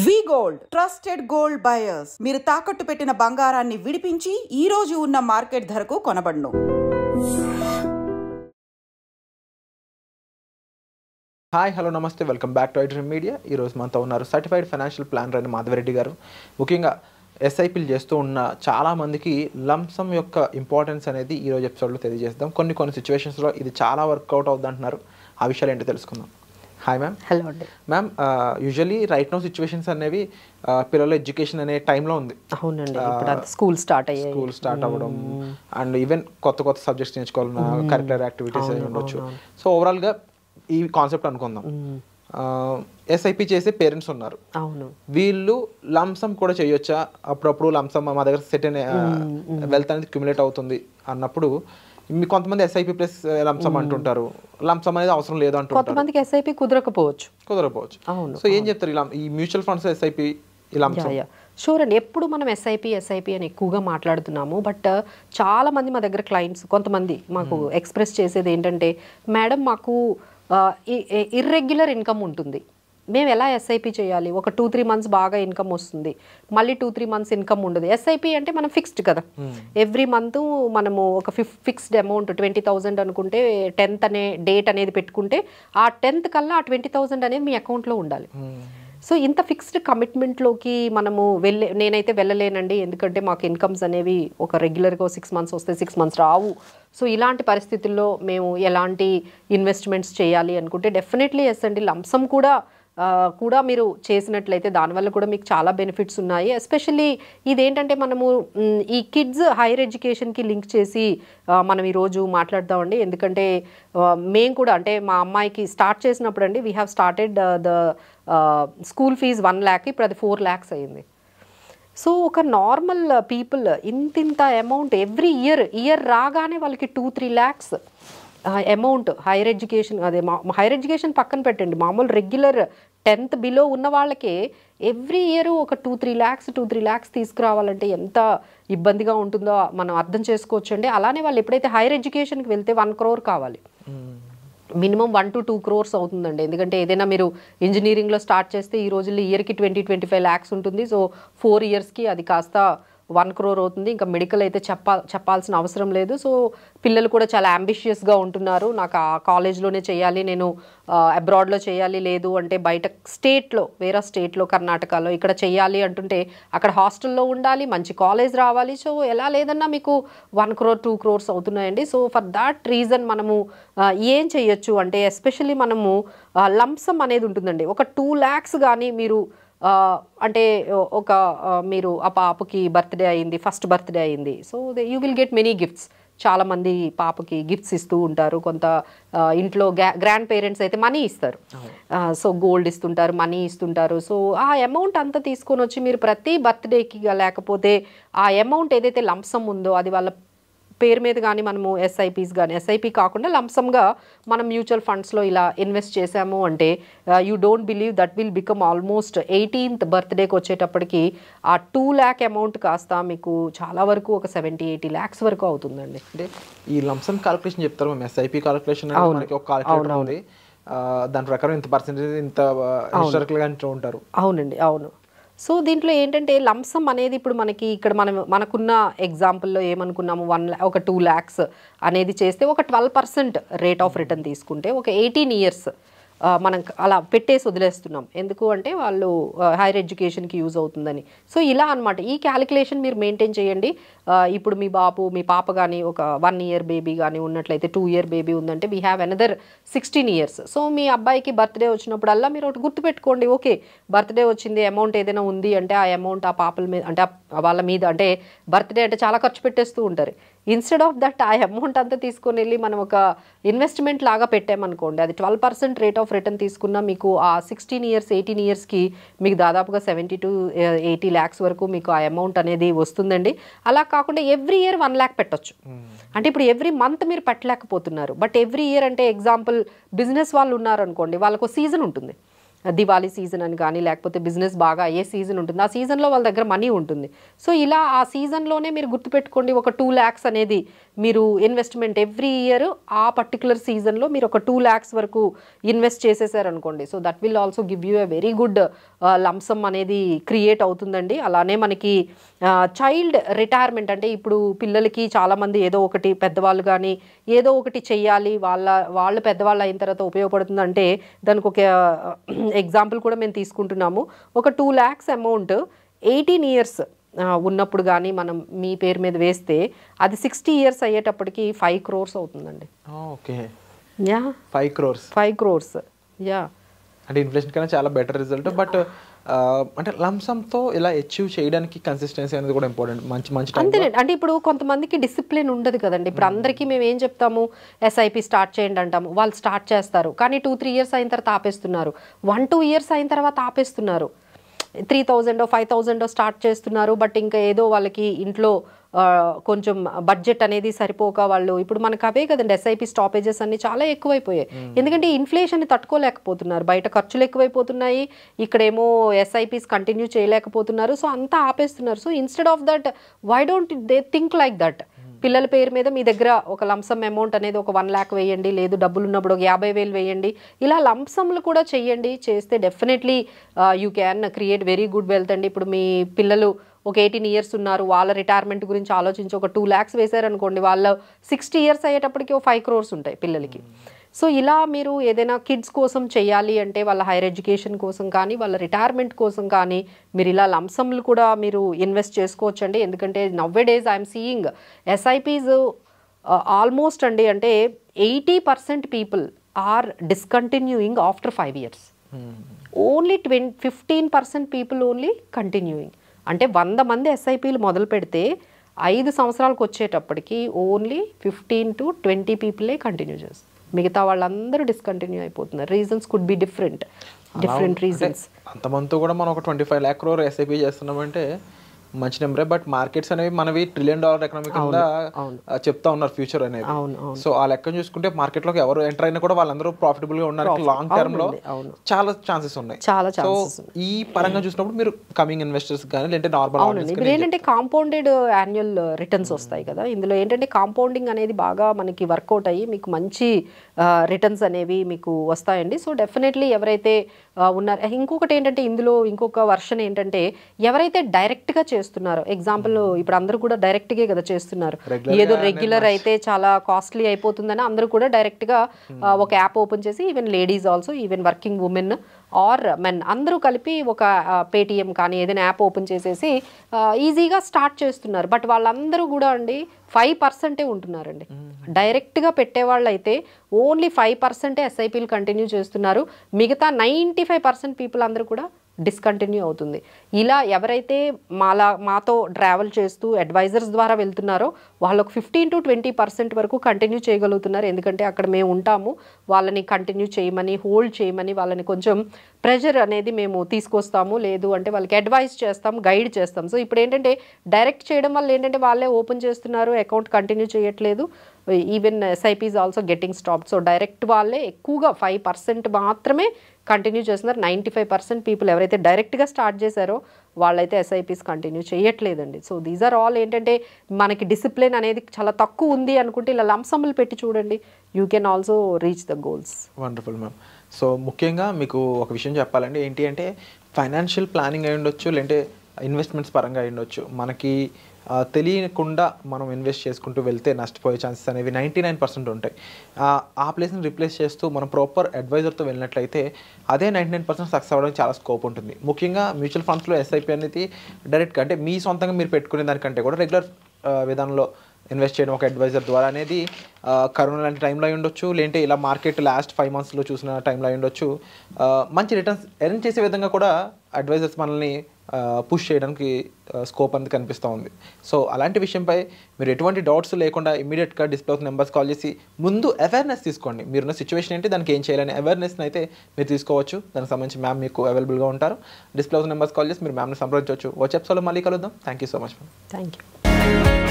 వి gold trusted gold buyers. మీరు తాకట్టు పెట్టిన బంగారాన్ని విడిపించి ఈ రోజు ఉన్న మార్కెట్ ధరకు కొనబడును. హాయ్ హలో నమస్తే, welcome back to iDream media. ఈరోజు మనతో ఉన్నారు సర్టిఫైడ్ ఫైనాన్షియల్ ప్లానర్ అయిన మాధవరెడ్డి గారు. ముఖ్యంగా ఎస్ఐపీలు చేస్తూ ఉన్న చాలామందికి లంసమ్ యొక్క ఇంపార్టెన్స్ అనేది ఈరోజు ఎపిసోడ్లో తెలియజేద్దాం. కొన్ని సిచ్యువేషన్స్లో ఇది చాలా వర్కౌట్ అవుతుంది అంటున్నారు. ఆ విషయాలు ఏంటో తెలుసుకుందాం. Hi ma'am. హలో అండి ma'am. Usually right now situations అనేవి పిల్లల ఎడ్యుకేషన్ అనే టైంలో ఉంది. అవునండి, ఇప్పుడు అంతా స్కూల్ స్టార్ట్ అవ్వడం అండ్ ఈవెన్ కొత్త సబ్జెక్ట్స్ నేర్చుకోవాలన్నా కరిక్యులర్ యాక్టివిటీస్ అయి ఉండొచ్చు. సో ఓవరాల్గా ఈ కాన్సెప్ట్ అనుకుందాం. ఎస్ఐపి చేసే పేరెంట్స్ ఉన్నారు, అవును, వీళ్ళు లంసమ్ కూడా చేయొచ్చా? అప్పుడప్పుడు లంసమ్ మా దగ్గర సెట్ అయిన వెల్త్ అనేది క్యుములేట్ అవుతుంది అన్నప్పుడు కొంతమంది ఎస్ఐపి ప్లస్ లంసమ్ అంటుంటారు, లంసమ్ అనేది అవసరం లేదు అంటుంటారు. కొంతమందికి ఎస్ఐపి కుదరకపోవచ్చు. అవును. సో ఏం చెప్తారు ఈ మ్యూచువల్ ఫండ్స్ ఎస్ఐపి షూర్ అండి. ఎప్పుడు మనం ఎస్ఐపి అని ఎక్కువగా మాట్లాడుతున్నాము, బట్ చాలా మంది మా దగ్గర క్లయింట్స్ కొంతమంది మాకు ఎక్స్ప్రెస్ చేసేది ఏంటంటే, మేడం మాకు ఇర్రెగ్యులర్ ఇన్కమ్ ఉంటుంది, మేము ఎలా ఎస్ఐపి చేయాలి? ఒక 2-3 మంత్స్ బాగా ఇన్కమ్ వస్తుంది, మళ్ళీ 2-3 మంత్స్ ఇన్కమ్ ఉండదు. ఎస్ఐపి అంటే మనం ఫిక్స్డ్ కదా, ఎవ్రీ మంత్ మనము ఒక ఫిక్స్డ్ అమౌంట్ 20,000 అనుకుంటే 10th అనే డేట్ అనేది పెట్టుకుంటే ఆ 10th కల్లా ఆ 20,000 అనేది మీ అకౌంట్లో ఉండాలి. సో ఇంత ఫిక్స్డ్ కమిట్మెంట్లోకి మనము నేనైతే వెళ్ళలేనండి, ఎందుకంటే మాకు ఇన్కమ్స్ అనేవి ఒక రెగ్యులర్గా 6 మంత్స్ వస్తే 6 మంత్స్ రావు. సో ఇలాంటి పరిస్థితుల్లో మేము ఎలాంటి ఇన్వెస్ట్మెంట్స్ చేయాలి అనుకుంటే డెఫినెట్లీ ఎస్ అండి. లంసమ్ కూడా మీరు చేసినట్లయితే దానివల్ల కూడా మీకు చాలా బెనిఫిట్స్ ఉన్నాయి. ఎస్పెషల్లీ ఇదేంటంటే మనము ఈ కిడ్స్ హైయర్ ఎడ్యుకేషన్కి లింక్ చేసి మనం ఈరోజు మాట్లాడదామండి. ఎందుకంటే మేము కూడా అంటే మా అమ్మాయికి స్టార్ట్ చేసినప్పుడు అండి, we have started the school fees 1 lakh, ఇప్పుడు అది 4 lakhs అయింది. సో ఒక నార్మల్ పీపుల్ ఇంత అమౌంట్ ఎవ్రీ ఇయర్ రాగానే వాళ్ళకి 2-3 lakhs అమౌంట్ హైయర్ ఎడ్యుకేషన్, అదే హైయర్ ఎడ్యుకేషన్ పక్కన పెట్టండి, మామూలు రెగ్యులర్ 10th బిలో ఉన్న వాళ్ళకే ఎవ్రీ ఇయర్ ఒక 2-3 lakhs తీసుకురావాలంటే ఎంత ఇబ్బందిగా ఉంటుందో మనం అర్థం చేసుకోవచ్చు అండి. అలానే వాళ్ళు ఎప్పుడైతే హైయర్ ఎడ్యుకేషన్కి వెళ్తే 1 crore కావాలి, మినిమం 1 to 2 crores అవుతుందండి. ఎందుకంటే ఏదైనా మీరు ఇంజనీరింగ్లో స్టార్ట్ చేస్తే ఈ రోజుల్లో ఇయర్కి 20-25 lakhs ఉంటుంది. సో 4 yearsకి అది కాస్త 1 crore అవుతుంది. ఇంకా మెడికల్ అయితే చెప్పాల్సిన అవసరం లేదు. సో పిల్లలు కూడా చాలా అంబిషియస్గా ఉంటున్నారు, నాకు ఆ కాలేజ్లోనే చేయాలి, నేను అబ్రాడ్లో చేయాలి, లేదు అంటే బయట స్టేట్లో, వేరే స్టేట్లో కర్ణాటకలో ఇక్కడ చేయాలి అంటుంటే అక్కడ హాస్టల్లో ఉండాలి, మంచి కాలేజ్ రావాలి. సో ఎలా లేదన్నా మీకు 1 crore 2 crores అవుతున్నాయండి. సో ఫర్ దాట్ రీజన్ మనము ఏం చేయొచ్చు అంటే, ఎస్పెషల్లీ మనము లంసమ్ అనేది ఉంటుందండి. ఒక 2 lakhs కానీ మీరు అంటే మీరు ఆ పాపకి బర్త్డే అయింది, ఫస్ట్ బర్త్డే అయింది, so you will get many gifts. చాలామంది పాపకి గిఫ్ట్స్ ఇస్తూ ఉంటారు. కొంత ఇంట్లో గ్రాండ్ పేరెంట్స్ అయితే మనీ ఇస్తారు, సో గోల్డ్ ఇస్తుంటారు, మనీ ఇస్తుంటారు. సో ఆ అమౌంట్ అంతా తీసుకొని వచ్చి మీరు ప్రతి బర్త్డేకి లేకపోతే ఆ అమౌంట్ ఏదైతే లంసమ్ ఉందో అది వాళ్ళ పేరు మీద కానీ మనము ఎస్ఐపీస్ కానీ, ఎస్ఐపి కాకుండా లంసమ్గా మనం మ్యూచువల్ ఫండ్స్లో ఇలా ఇన్వెస్ట్ చేసాము అంటే you don't believe that will become almost 18th బర్త్డేకి వచ్చేటప్పటికి ఆ 2 lakh అమౌంట్ కాస్త మీకు చాలా వరకు ఒక 70-80 lakhs వరకు అవుతుందండి. అంటే ఈ లంసమ్ క్యాలిక్యులేషన్ చెప్తారు మేము, ఎస్ఐపి క్యాలిక్యులేషన్ మనకి ఒక క్యాలిక్యులేటర్ ఉంది, దాని ప్రకారం ఇంత పర్సెంటేజ్ ఇంత హిస్టారికల్గా అంటూ ఉంటారు. అవునండి, అవును. సో దీంట్లో ఏంటంటే లంసమ్ అనేది ఇప్పుడు మనకి ఇక్కడ మనకున్న ఎగ్జాంపుల్లో ఏమనుకున్నాము, ఒక 2 lakhs అనేది చేస్తే ఒక 12% రేట్ ఆఫ్ రిటర్న్ తీసుకుంటే ఒక 18 years మనం అలా పెట్టేసి వదిలేస్తున్నాం. ఎందుకు అంటే వాళ్ళు హైయర్ ఎడ్యుకేషన్కి యూజ్ అవుతుందని. సో ఇలా అనమాట ఈ క్యాలిక్యులేషన్ మీరు మెయింటైన్ చేయండి. ఇప్పుడు మీ పాప కానీ ఒక 1 year బేబీ కానీ ఉన్నట్లయితే, 2 year బేబీ ఉందంటే we have another 16 years. So మీ అబ్బాయికి బర్త్డే వచ్చినప్పుడల్లా మీరు ఒకటి గుర్తుపెట్టుకోండి, ఓకే బర్త్డే వచ్చింది, అమౌంట్ ఏదైనా ఉంది అంటే ఆ అమౌంట్ ఆ పాపల మీద అంటే వాళ్ళ మీద, అంటే బర్త్డే అంటే చాలా ఖర్చు పెట్టేస్తూ ఉంటారు. ఇన్స్టెడ్ ఆఫ్ దట్ ఆ అమౌంట్ అంతా తీసుకొని వెళ్ళి మనం ఒక ఇన్వెస్ట్మెంట్ లాగా పెట్టామనుకోండి, అది 12% రేట్ ఆఫ్ రిటర్న్ తీసుకున్నా మీకు ఆ 16 years 18 yearsకి మీకు దాదాపుగా 70-80 lakhs వరకు మీకు ఆ అమౌంట్ అనేది వస్తుందండి. అలా కాకుండా ఎవ్రీ ఇయర్ 1 lakh పెట్టొచ్చు. అంటే ఇప్పుడు ఎవ్రీ మంత్ మీరు పెట్టలేకపోతున్నారు, బట్ ఎవ్రీ ఇయర్ అంటే ఎగ్జాంపుల్ బిజినెస్ వాళ్ళు ఉన్నారనుకోండి, వాళ్ళకు సీజన్ ఉంటుంది. దివాళీ సీజన్ అని కానీ లేకపోతే బిజినెస్ బాగా అయ్యే సీజన్ ఉంటుంది, ఆ సీజన్లో వాళ్ళ దగ్గర మనీ ఉంటుంది. సో ఇలా ఆ సీజన్లోనే మీరు గుర్తుపెట్టుకోండి, ఒక 2 lakhs అనేది మీరు ఇన్వెస్ట్మెంట్ ఎవ్రీ ఇయర్ ఆ పర్టికులర్ సీజన్లో మీరు ఒక 2 lakhs వరకు ఇన్వెస్ట్ చేసేసారనుకోండి. So that will also give you a very good lump sum అనేది క్రియేట్ అవుతుందండి. అలానే మనకి చైల్డ్ రిటైర్మెంట్ అంటే ఇప్పుడు పిల్లలకి చాలామంది ఏదో ఒకటి, పెద్దవాళ్ళు కానీ ఏదో ఒకటి చెయ్యాలి, వాళ్ళు పెద్దవాళ్ళు అయిన తర్వాత ఉపయోగపడుతుందంటే దానికి ఒక ఎగ్జాంపుల్ కూడా మేము తీసుకుంటున్నాము. ఒక 2 lakhs అమౌంట్ 18 years ఉన్నప్పుడు కానీ మనం మీ పేరు మీద వేస్తే అది 60 years అయ్యేటప్పటికి 5 crores అవుతుందండి. Okay, yeah 5 crores. యా అంటే ఇన్ఫ్లేషన్ కన్నా చాలా బెటర్ రిజల్ట్. బట్ అంటే లంసమ్తో ఇలా అచీవ్ చేయడానికి కన్సిస్టెన్సీ అనేది కూడా ఇంపార్టెంట్. మంచి అంతేనండి. అంటే ఇప్పుడు కొంతమందికి డిసిప్లిన్ ఉండదు కదండి. ఇప్పుడు అందరికీ మేము ఏం చెప్తాము, ఎస్ఐపి స్టార్ట్ చేయండి అంటాము, వాళ్ళు స్టార్ట్ చేస్తారు కానీ 2-3 years అయిన తర్వాత ఆపేస్తున్నారు, 1-2 years అయిన తర్వాత ఆపేస్తున్నారు. 3,000 5,000 స్టార్ట్ చేస్తున్నారు, బట్ ఇంకా ఏదో వాళ్ళకి ఇంట్లో కొంచెం బడ్జెట్ అనేది సరిపోక వాళ్ళు ఇప్పుడు మనకు అవే కదండి ఎస్ఐపి స్టాపేజెస్ అన్ని చాలా ఎక్కువైపోయాయి. ఎందుకంటే ఇన్ఫ్లేషన్ తట్టుకోలేకపోతున్నారు, బయట ఖర్చులు ఎక్కువైపోతున్నాయి, ఇక్కడేమో ఎస్ఐపిస్ కంటిన్యూ చేయలేకపోతున్నారు, సో అంతా ఆపేస్తున్నారు. So instead of that why don't they think like that, పిల్లల పేరు మీద మీ దగ్గర ఒక లంసమ్ అమౌంట్ అనేది ఒక 1 lakh వేయండి, లేదు డబ్బులు ఉన్నప్పుడు ఒక 50,000 వేయండి, ఇలా లంసమ్లు కూడా చెయ్యండి. చేస్తే definitely you can create very good wealth అండి. ఇప్పుడు మీ పిల్లలు ఒక 18 years ఉన్నారు, వాళ్ళ రిటైర్మెంట్ గురించి ఆలోచించి ఒక 2 lakhs వేశారనుకోండి, వాళ్ళ 60 years అయ్యేటప్పటికి ఒక 5 crores ఉంటాయి పిల్లలకి. సో ఇలా మీరు ఏదైనా కిడ్స్ కోసం చేయాలి అంటే వాళ్ళ హైయర్ ఎడ్యుకేషన్ కోసం కానీ వాళ్ళ రిటైర్మెంట్ కోసం కానీ మీరు ఇలా లంసమ్లు కూడా మీరు ఇన్వెస్ట్ చేసుకోవచ్చండి. ఎందుకంటే nowadays I'm seeing SIPs almost అండి అంటే 80% people are discontinuing after 5 years. Only 15% people only continuing. అంటే 100 మంది ఎస్ఐపీలు మొదలు పెడితే 5 సంవత్సరాలకు వచ్చేటప్పటికి ఓన్లీ 15 to 20 పీపులే కంటిన్యూ చేస్తారు, మిగతా వాళ్ళందరూ డిస్కంటిన్యూ అయిపోతున్నారు. Reasons could be different reasons. అంతమందితో కూడా మనం ఒక 25 lakh crore ఎస్ఐపి చేస్తున్నామంటే మంచి నెంబరే. బట్ మార్కెట్స్ అనేవి మనవి $1 trillion ఎకనామిక్ కింద చెప్తా ఉన్నారు ఫ్యూచర్ అనేది. సో ఆ లెక్కను చూసుకుంటే మార్కెట్ లోకి ఎవరు ఎంటర్ అయినా కూడా వాళ్ళందరూ ప్రాఫిటబుల్ గా ఉండడానికి లాంగ్ టర్మ్ లో చాలా ఛాన్సెస్ ఉన్నాయి. సో ఈ పరంగా చూసినప్పుడు మీరు కమింగ్ ఇన్వెస్టర్స్ కానీ లేదంటే నార్మల్ ఇప్పుడు ఏంటంటే కాంపౌండెడ్ యాన్యువల్ రిటర్న్స్ వస్తాయి కదా, ఇందులో ఏంటంటే కాంపౌండింగ్ అనేది బాగా మనకి వర్కౌట్ అయ్యి మీకు మంచి రిటర్న్స్ అనేవి మీకు వస్తాయండి. సో డెఫినెట్లీ ఎవరైతే ఉన్నారు, ఇంకొకటి ఏంటంటే ఇందులో ఇంకొక వర్షన్ ఏంటంటే ఎవరైతే డైరెక్ట్గా చేస్తున్నారో, ఎగ్జాంపుల్ ఇప్పుడు అందరూ కూడా డైరెక్ట్గా కదా చేస్తున్నారు, ఏదో రెగ్యులర్ అయితే చాలా కాస్ట్లీ అయిపోతుందని అందరూ కూడా డైరెక్ట్గా ఒక యాప్ ఓపెన్ చేసి even ladies also, even working women or men అందరూ కలిపి ఒక పేటిఎం కానీ ఏదైనా యాప్ ఓపెన్ చేసేసి ఈజీగా స్టార్ట్ చేస్తున్నారు. బట్ వాళ్ళందరూ కూడా అండి 5% ఉంటున్నారండి. డైరెక్ట్గా పెట్టేవాళ్ళు అయితే ఓన్లీ 5% ఎస్ఐపీలు కంటిన్యూ చేస్తున్నారు, మిగతా 95% పీపుల్ అందరూ కూడా డిస్కంటిన్యూ అవుతుంది. ఇలా ఎవరైతే మాతో ట్రావెల్ చేస్తూ అడ్వైజర్స్ ద్వారా వెళ్తున్నారో వాళ్ళకు 15 to 20% వరకు కంటిన్యూ చేయగలుగుతున్నారు. ఎందుకంటే అక్కడ మేము ఉంటాము, వాళ్ళని కంటిన్యూ చేయమని హోల్డ్ చేయమని వాళ్ళని కొంచెం ప్రెషర్ అనేది మేము తీసుకొస్తాము, లేదు అంటే వాళ్ళకి అడ్వైస్ చేస్తాం, గైడ్ చేస్తాం. సో ఇప్పుడు ఏంటంటే డైరెక్ట్ చేయడం వల్ల ఏంటంటే వాళ్ళే ఓపెన్ చేస్తున్నారు, అకౌంట్ కంటిన్యూ చేయట్లేదు, even SIPs also getting stopped. So direct వాళ్ళే ఎక్కువగా 5% మాత్రమే కంటిన్యూ చేస్తున్నారు. 95% పీపుల్ ఎవరైతే డైరెక్ట్గా స్టార్ట్ చేశారో వాళ్ళైతే ఎస్ఐపీస్ కంటిన్యూ చేయట్లేదండి. సో దీస్ ఆర్ ఆల్ ఏంటంటే మనకి డిసిప్లిన్ అనేది చాలా తక్కువ ఉంది అనుకుంటే ఇలా లంసమ్లు పెట్టి చూడండి, you can also reach the goals. Wonderful ma'am. So ముఖ్యంగా మీకు ఒక విషయం చెప్పాలండి, ఏంటి అంటే ఫైనాన్షియల్ ప్లానింగ్ అయి ఉండొచ్చు, లేదంటే ఇన్వెస్ట్మెంట్స్ పరంగా అయి ఉండొచ్చు, మనకి తెలియకుండా మనం ఇన్వెస్ట్ చేసుకుంటూ వెళ్తే నష్టపోయే ఛాన్సెస్ అనేవి 99% ఉంటాయి. ఆ ప్లేస్ని రిప్లేస్ చేస్తూ మనం ప్రాపర్ అడ్వైజర్తో వెళ్ళినట్లయితే అదే 99% సక్సెస్ అవ్వడానికి చాలా స్కోప్ ఉంటుంది. ముఖ్యంగా మ్యూచువల్ ఫండ్స్లో ఎస్ఐపి అనేది డైరెక్ట్గా అంటే మీ సొంతంగా మీరు పెట్టుకునే దానికంటే కూడా రెగ్యులర్ విధానంలో ఇన్వెస్ట్ చేయడం ఒక అడ్వైజర్ ద్వారా అనేది కరోనా లాంటి టైంలో అయి ఉండొచ్చు, లేదంటే ఇలా మార్కెట్ లాస్ట్ 5 monthsలో చూసిన టైంలో అయి ఉండొచ్చు, మంచి రిటర్న్స్ ఎర్న్ చేసే విధంగా కూడా అడ్వైజర్స్ మనల్ని పుష్ చేయడానికి స్కోప్ అనేది కనిపిస్తూ ఉంది. సో అలాంటి విషయంపై మీరు ఎటువంటి డౌట్స్ లేకుండా ఇమీడియట్గా డిస్ప్లే ఆఫ్ నెంబర్స్ కాల్ చేసి ముందు అవేర్నెస్ తీసుకోండి. మీరున్న సిచ్యువేషన్ ఏంటి, దానికి ఏం చేయాలని అవేర్నెస్ని అయితే మీరు తీసుకోవచ్చు. దానికి సంబంధించి మ్యామ్ మీకు అవైలబుల్గా ఉంటారు. డిస్ప్లే ఆఫ్ నెంబర్స్ కాల్ చేసి మీరు మ్యామ్ని సంప్రదించవచ్చు. వచ్చే ఎపిసోడ్లో మళ్ళీ కలుద్దాం. Thank you so much ma'am. Thank you.